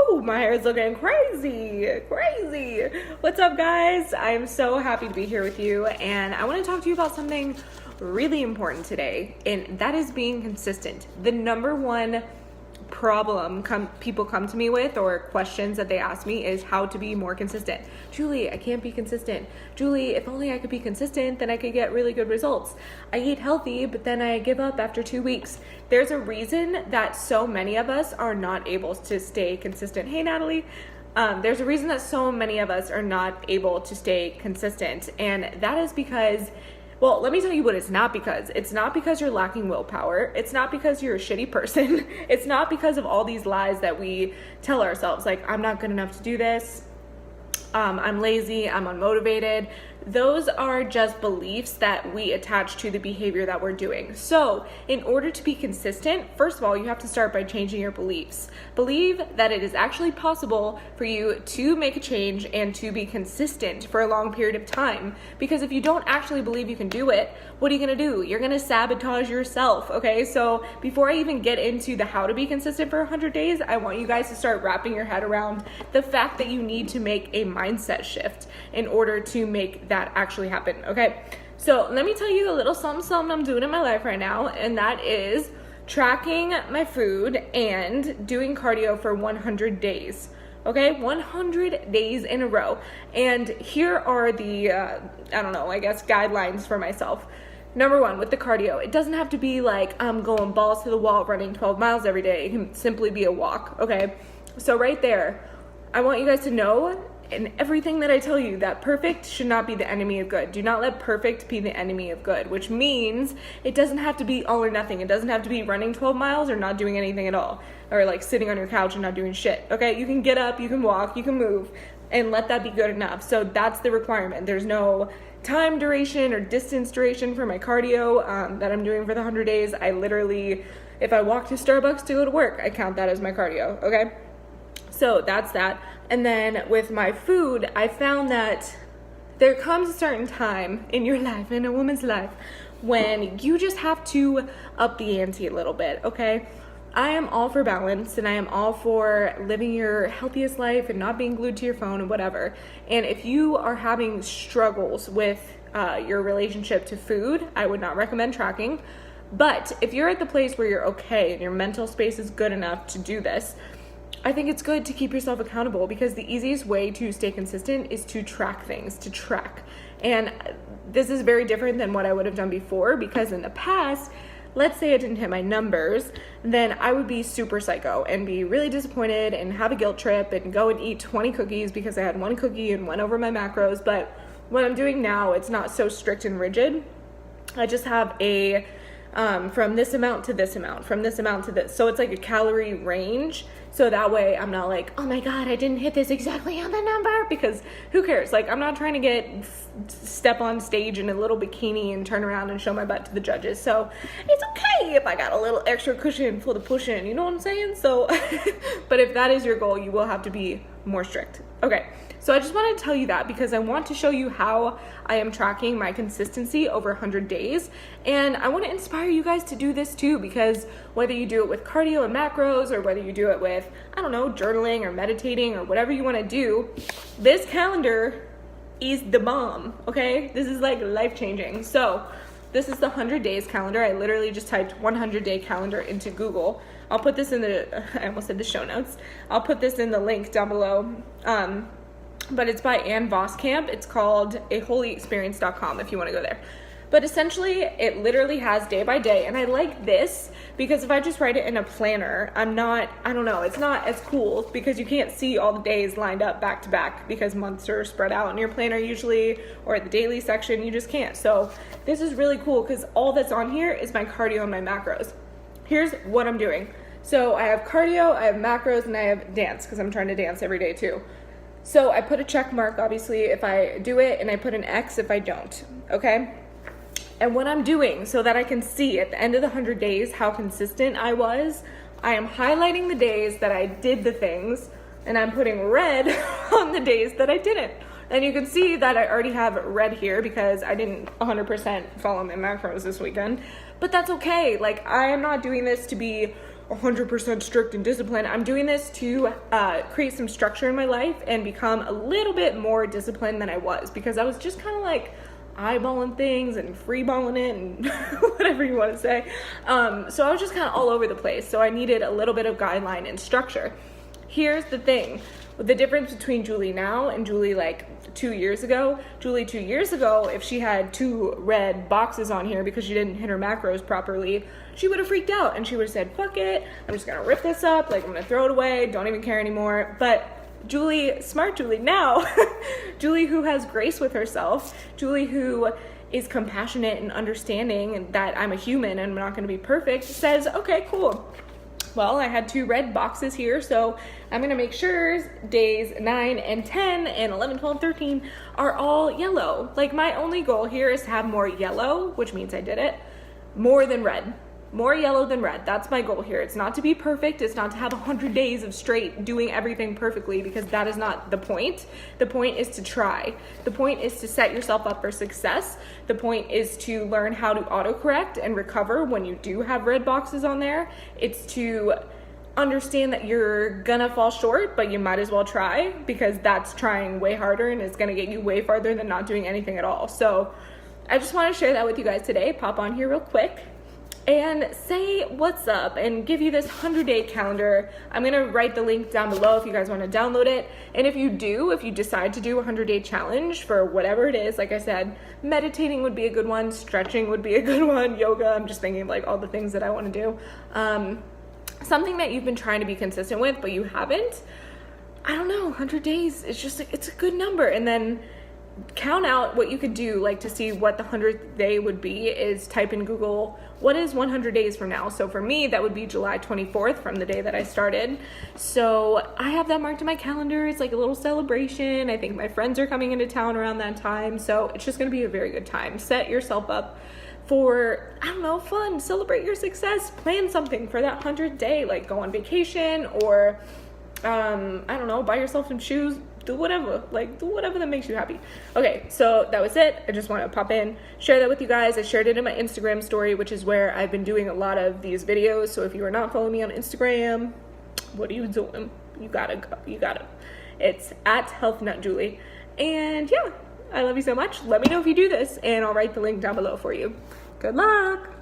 Woo, my hair is looking crazy. What's up, guys? I'm so happy to be here with you, and I want to talk to you about something really important today, and that is being consistent. The number one problem people come to me with, or questions that they ask me, is how to be more consistent. Julie, I can't be consistent. Julie, if only I could be consistent, then I could get really good results. I eat healthy, but then I give up after 2 weeks. There's a reason that so many of us are not able to stay consistent. Hey, Natalie. There's a reason that so many of us are not able to stay consistent, and that is because, well, let me tell you what it's not because. It's not because you're lacking willpower. It's not because you're a shitty person. It's not because of all these lies that we tell ourselves, like, I'm not good enough to do this. I'm lazy, I'm unmotivated. Those are just beliefs that we attach to the behavior that we're doing. So in order to be consistent, first of all, you have to start by changing your beliefs. Believe that it is actually possible for you to make a change and to be consistent for a long period of time. Because if you don't actually believe you can do it, what are you gonna do? You're gonna sabotage yourself, okay? So before I even get into the how to be consistent for 100 days, I want you guys to start wrapping your head around the fact that you need to make a mindset shift in order to make that actually happen, okay? So let me tell you a little something I'm doing in my life right now, and that is tracking my food and doing cardio for 100 days. Okay, 100 days in a row. And here are the, guidelines for myself. Number one, with the cardio, it doesn't have to be like I'm going balls to the wall running 12 miles every day. It can simply be a walk, okay? So right there, I want you guys to know, in everything that I tell you, that perfect should not be the enemy of good. Do not let perfect be the enemy of good, which means it doesn't have to be all or nothing. It doesn't have to be running 12 miles or not doing anything at all, or like sitting on your couch and not doing shit, okay? You can get up, you can walk, you can move, and let that be good enough. So that's the requirement. There's no time duration or distance duration for my cardio that I'm doing for the 100 days. I literally, if I walk to Starbucks to go to work, I count that as my cardio, okay? So that's that. And then with my food, I found that there comes a certain time in your life, in a woman's life, when you just have to up the ante a little bit, okay? I am all for balance, and I am all for living your healthiest life and not being glued to your phone and whatever. And if you are having struggles with your relationship to food, I would not recommend tracking. But if you're at the place where you're okay and your mental space is good enough to do this, I think it's good to keep yourself accountable, because the easiest way to stay consistent is to track things, to track. And this is very different than what I would have done before, because in the past, let's say I didn't hit my numbers, then I would be super psycho and be really disappointed and have a guilt trip and go and eat 20 cookies because I had one cookie and went over my macros. But what I'm doing now, it's not so strict and rigid. I just have a from this amount to this amount, from this amount to this. So it's like a calorie range. So that way I'm not like, oh my God, I didn't hit this exactly on the number, because who cares? Like, I'm not trying to step on stage in a little bikini and turn around and show my butt to the judges. So it's okay if I got a little extra cushion for the push-in, you know what I'm saying? So, but if that is your goal, you will have to be more strict. Okay. So I just wanted to tell you that because I want to show you how I am tracking my consistency over 100 days. And I want to inspire you guys to do this too, because whether you do it with cardio and macros, or whether you do it with, I don't know, journaling or meditating or whatever you want to do, this calendar is the bomb, okay? This is like life-changing. So this is the 100 days calendar. I literally just typed 100-day calendar into Google. I'll put this in I almost said the show notes. I'll put this in the link down below. But it's by Ann Voskamp. It's called aholyexperience.com if you want to go there. But essentially, it literally has day by day. And I like this because if I just write it in a planner, it's not as cool, because you can't see all the days lined up back to back, because months are spread out in your planner usually, or the daily section, you just can't. So this is really cool because all that's on here is my cardio and my macros. Here's what I'm doing. So I have cardio, I have macros, and I have dance, because I'm trying to dance every day too. So I put a check mark, obviously, if I do it, and I put an X if I don't, okay? And what I'm doing, so that I can see at the end of the 100 days how consistent I was, I am highlighting the days that I did the things, and I'm putting red on the days that I didn't. And you can see that I already have red here because I didn't 100% follow my macros this weekend. But that's okay. Like, I am not doing this to be 100% strict and disciplined. I'm doing this to create some structure in my life and become a little bit more disciplined than I was, because I was just kind of like eyeballing things and freeballing it and whatever you want to say. So I was just kind of all over the place. So I needed a little bit of guideline and structure. Here's the thing. The difference between Julie now and Julie like 2 years ago. Julie 2 years ago, if she had 2 red boxes on here because she didn't hit her macros properly, she would have freaked out and she would have said, fuck it, I'm just gonna rip this up, like I'm gonna throw it away, don't even care anymore. But Julie, smart Julie now, Julie who has grace with herself, Julie who is compassionate and understanding and that I'm a human and I'm not gonna be perfect, says, okay, cool. Well, I had 2 red boxes here, so I'm gonna make sure days 9 and 10 and 11, 12, 13 are all yellow. Like, my only goal here is to have more yellow, which means I did it, more than red. More yellow than red. That's my goal here. It's not to be perfect. It's not to have 100 days of straight doing everything perfectly, because that is not the point. The point is to try. The point is to set yourself up for success. The point is to learn how to autocorrect and recover when you do have red boxes on there. It's to understand that you're gonna fall short, but you might as well try, because that's trying way harder and it's gonna get you way farther than not doing anything at all. So I just want to share that with you guys today. Pop on here real quick and say what's up and give you this 100-day calendar. I'm gonna write the link down below if you guys want to download it. And if you decide to do a 100-day challenge for whatever it is, like I said, meditating would be a good one, stretching would be a good one, yoga, I'm just thinking of like all the things that I want to do. Something that you've been trying to be consistent with but you haven't, I don't know, 100 days is just like, it's a good number. And then count out what you could do, like to see what the 100th day would be, is type in Google, what is 100 days from now? So for me, that would be July 24th from the day that I started. So I have that marked in my calendar. It's like a little celebration. I think my friends are coming into town around that time. So it's just going to be a very good time. Set yourself up for, I don't know, fun, celebrate your success, plan something for that 100th day, like go on vacation or, I don't know, buy yourself some shoes, do whatever that makes you happy. Okay, so that was it. I just want to pop in, share that with you guys. I shared it in my Instagram story, which is where I've been doing a lot of these videos. So if you are not following me on Instagram, what are you doing? You gotta go. It's at HealthNutJulie. And yeah, I love you so much. Let me know if you do this and I'll write the link down below for you. Good luck.